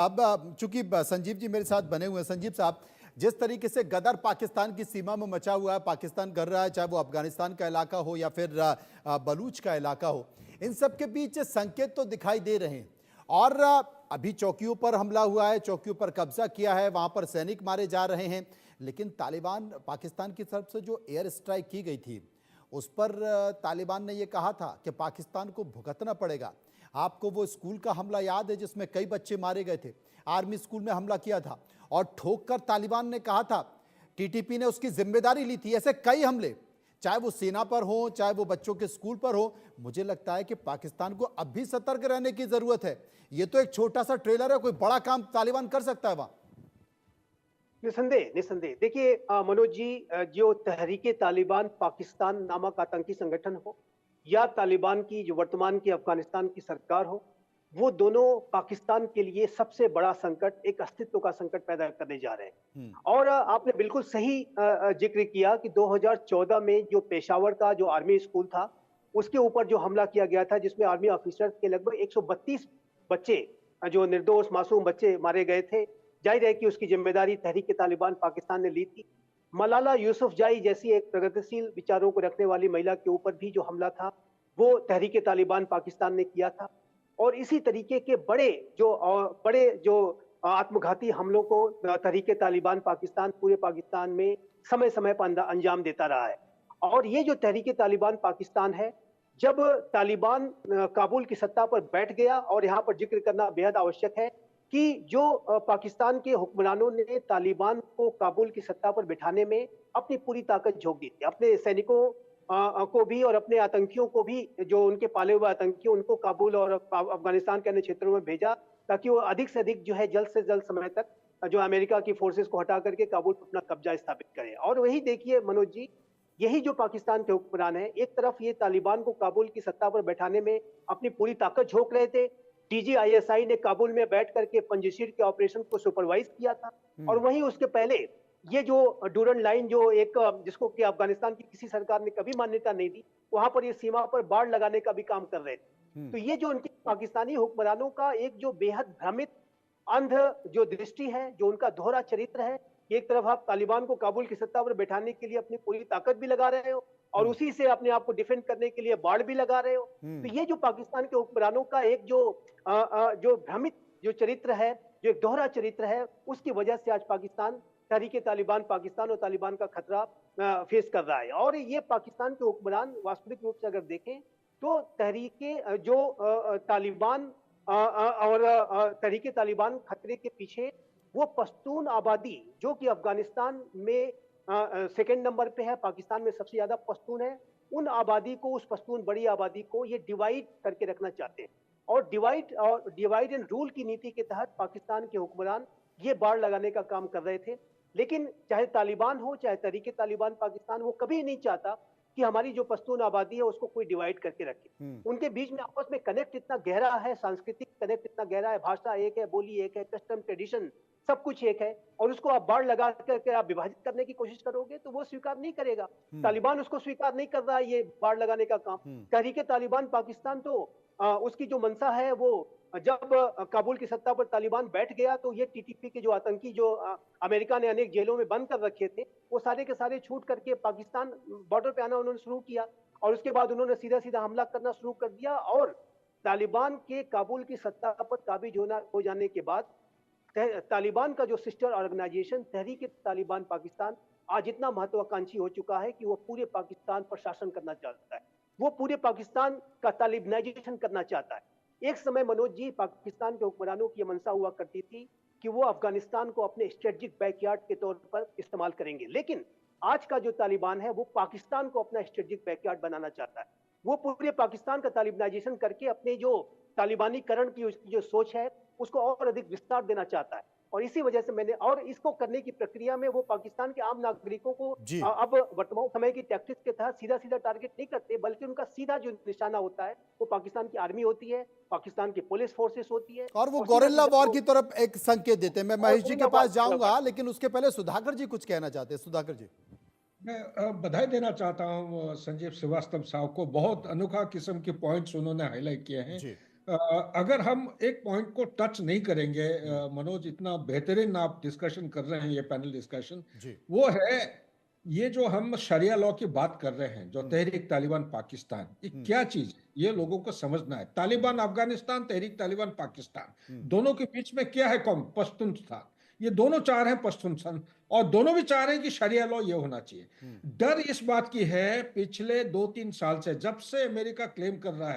अब चूंकि संजीव जी मेरे साथ बने हुए हैं, संजीव साहब, जिस तरीके से गदर पाकिस्तान की सीमा में मचा हुआ है, पाकिस्तान कर रहा है, चाहे वो अफगानिस्तान का इलाका हो या फिर बलूच का इलाका हो, इन सब के बीच संकेत तो दिखाई दे रहे हैं। और अभी चौकियों पर हमला हुआ है, चौकियों पर कब्जा किया है, वहां पर सैनिक मारे जा रहे हैं, लेकिन तालिबान पाकिस्तान की तरफ से जो एयर स्ट्राइक की गई थी उस पर तालिबान ने यह कहा था कि पाकिस्तान को भुगतना पड़ेगा। आपको वो स्कूल का हमला याद है जिसमें कई बच्चे मारे गए थे? आर्मी स्कूल में हमला किया था और ठोक कर तालिबान ने कहा था, टीटीपी ने उसकी जिम्मेदारी ली थी। ऐसे कई हमले, चाहे वो सेना पर हो, चाहे वो बच्चों के स्कूल पर हो। मुझे लगता है कि पाकिस्तान को अब भी सतर्क रहने की जरूरत है। ये तो एक छोटा सा ट्रेलर है, कोई बड़ा काम तालिबान कर सकता है वहां। निसंदेह निसंदेह देखिए मनोज जी, जो तहरीके तालिबान पाकिस्तान नामक आतंकी संगठन हो या तालिबान की जो वर्तमान की अफगानिस्तान की सरकार हो, वो दोनों पाकिस्तान के लिए सबसे बड़ा संकट, एक अस्तित्व का संकट पैदा करने जा रहे हैं। और आपने बिल्कुल सही जिक्र किया कि 2014 में जो पेशावर का जो आर्मी स्कूल था, उसके ऊपर जो हमला किया गया था, जिसमें आर्मी ऑफिसर्स के लगभग 132 बच्चे, जो निर्दोष मासूम बच्चे मारे गए थे। जाहिर है कि उसकी जिम्मेदारी तहरीक तालिबान पाकिस्तान ने ली थी। मलाला यूसुफजाई जैसी एक प्रगतिशील विचारों को रखने वाली महिला के ऊपर भी जो हमला था, वो तहरीक तालिबान पाकिस्तान ने किया था। और इसी तरीके के बड़े जो आत्मघाती हमलों को तहरीक तालिबान पाकिस्तान पूरे पाकिस्तान में समय समय पर अंजाम देता रहा है। और ये जो तहरीक तालिबान पाकिस्तान है, जब तालिबान काबुल की सत्ता पर बैठ गया, और यहाँ पर जिक्र करना बेहद आवश्यक है कि जो पाकिस्तान के हुक्मरानों ने तालिबान को काबुल की सत्ता पर बिठाने में अपनी पूरी ताकत झोंक दी थी, अपने सैनिकों को भी और अपने आतंकियों को भी, जो उनके पाले हुए आतंकी, उनको काबुल और अफगानिस्तान के अन्य क्षेत्रों में भेजा, ताकि वो अधिक से अधिक जो है जल्द से जल्द समय तक जो अमेरिका की फोर्सेस को हटा करके काबुल पर अपना कब्जा स्थापित करें। और वही देखिए मनोज जी, यही जो पाकिस्तान के हुक्मरान है, एक तरफ ये तालिबान को काबुल की सत्ता पर बैठाने में अपनी पूरी ताकत झोंक रहे थे। डीजीआईएसआई ने काबुल में बैठ करके पंजशीर के ऑपरेशन को सुपरवाइज किया था। और वहीं उसके पहले ये जो डूरन लाइन, जो एक जिसको कि अफगानिस्तान की किसी सरकार ने कभी मान्यता नहीं दी, वहां पर ये सीमा पर बाढ़ लगाने का भी काम कर रहे थे। तो ये जो उनके पाकिस्तानी हुक्मरानों का एक जो बेहद भ्रमित अंध जो दृष्टि है, जो उनका दोहरा चरित्र है, एक तरफ आप तालिबान को काबुल की सत्ता पर बैठाने के लिए अपनी पूरी ताकत भी लगा रहे हो, और उसी से अपने आप को डिफेंड करने के लिए बाढ़ भी लगा रहे हो। तो ये जो पाकिस्तान के हुक्मरानों का एक जो भ्रमित जो चरित्र है, जो एक दोहरा चरित्र है, उसकी वजह से आज पाकिस्तान तहरीक तालिबान पाकिस्तान और तालिबान का खतरा फेस कर रहा है। और ये पाकिस्तान के हुक्मरान वास्तविक रूप से अगर देखें तो तहरीके तालिबान और तहरीक तालिबान खतरे के पीछे वो पश्तून आबादी, जो कि अफगानिस्तान में सेकंड नंबर पे है, पाकिस्तान में सबसे ज्यादा पश्तून है, उन आबादी को, उस पश्तून बड़ी आबादी को ये डिवाइड करके रखना चाहते हैं। और डिवाइड एंड रूल की नीति के तहत पाकिस्तान के हुक्मरान ये बाढ़ लगाने का काम कर रहे थे। लेकिन चाहे तालिबान हो, चाहे तहरीक तालिबान पाकिस्तान, वो कभी नहीं चाहता कि हमारी जो पश्तून आबादी है उसको कोई डिवाइड करके रखे। उनके बीच में आपस में कनेक्ट इतना गहरा है, सांस्कृतिक कनेक्ट इतना गहरा है, भाषा एक है, बोली एक है, कस्टम ट्रेडिशन सब कुछ एक है, और उसको आप बाढ़ लगा करके आप विभाजित करने की कोशिश करोगे तो वो स्वीकार नहीं करेगा। तालिबान उसको स्वीकार नहीं कर रहा है, ये बाढ़ लगाने का काम। तहरीक तालिबान पाकिस्तान तो उसकी जो मंशा है, वो जब काबुल की सत्ता पर तालिबान बैठ गया तो ये टीटीपी के जो आतंकी, जो अमेरिका ने अनेक जेलों में बंद कर रखे थे, वो सारे के सारे छूट करके पाकिस्तान बॉर्डर पे आना उन्होंने शुरू किया। और उसके बाद उन्होंने सीधा सीधा हमला करना शुरू कर दिया। और तालिबान के काबुल की सत्ता पर काबिज हो जाने के बाद तालिबान का जो सिस्टर ऑर्गेनाइजेशन तहरीक तालिबान पाकिस्तान आज इतना महत्वाकांक्षी हो चुका है कि वो पूरे पाकिस्तान पर शासन करना चाहता है, वो पूरे पाकिस्तान का तालिबानाइजेशन करना चाहता है। एक समय मनोज जी, पाकिस्तान के हुक्मरानों की मंशा हुआ करती थी कि वो अफगानिस्तान को अपने स्ट्रेटेजिक बैकयार्ड के तौर पर इस्तेमाल करेंगे, लेकिन आज का जो तालिबान है वो पाकिस्तान को अपना स्ट्रेटेजिक बैकयार्ड बनाना चाहता है। वो पूरे पाकिस्तान का तालिबानाइजेशन करके अपने जो तालिबानीकरण की उसकी जो सोच है उसको और अधिक विस्तार देना चाहता है। और इसी वजह से मैंने, और इसको करने की प्रक्रिया में वो पाकिस्तान के आम नागरिकों को अब वर्तमान समय की टैक्टिक्स के तहत सीधा सीधा टारगेट नहीं करते, बल्कि उनका सीधा जो निशाना होता है वो पाकिस्तान की आर्मी होती है, पाकिस्तान की पुलिस फोर्सेस होती है, और वो गोरिल्ला वॉर की तरफ एक संकेत देते हैं। मैं महेश जी के पास जाऊंगा, लेकिन उसके पहले सुधाकर जी कुछ कहना चाहते हैं। सुधाकर जी। मैं बधाई देना चाहता हूं संजीव श्रीवास्तव साहब को, बहुत अनोखा किस्म के पॉइंट्स उन्होंने हाईलाइट किए हैं। अगर हम एक पॉइंट को टच नहीं करेंगे, मनोज, इतना बेहतरीन आप डिस्कशन कर रहे हैं, ये पैनल डिस्कशन, जी। वो है ये जो हम शरिया लॉ की बात कर रहे हैं, जो तहरीक तालिबान पाकिस्तान, ये क्या चीज है, ये लोगों को समझना है। तालिबान अफगानिस्तान, तहरीक तालिबान पाकिस्तान, दोनों के बीच में क्या है? कौम पश्तूनस्थान। ये दोनों चाह रहे हैं पश्तूनस्थान, और दोनों भी चाह रहे हैं कि शरिया लॉ ये होना चाहिए। डर इस बात की है, पिछले 2-3 साल से, जब से अमेरिका क्लेम कर रहा है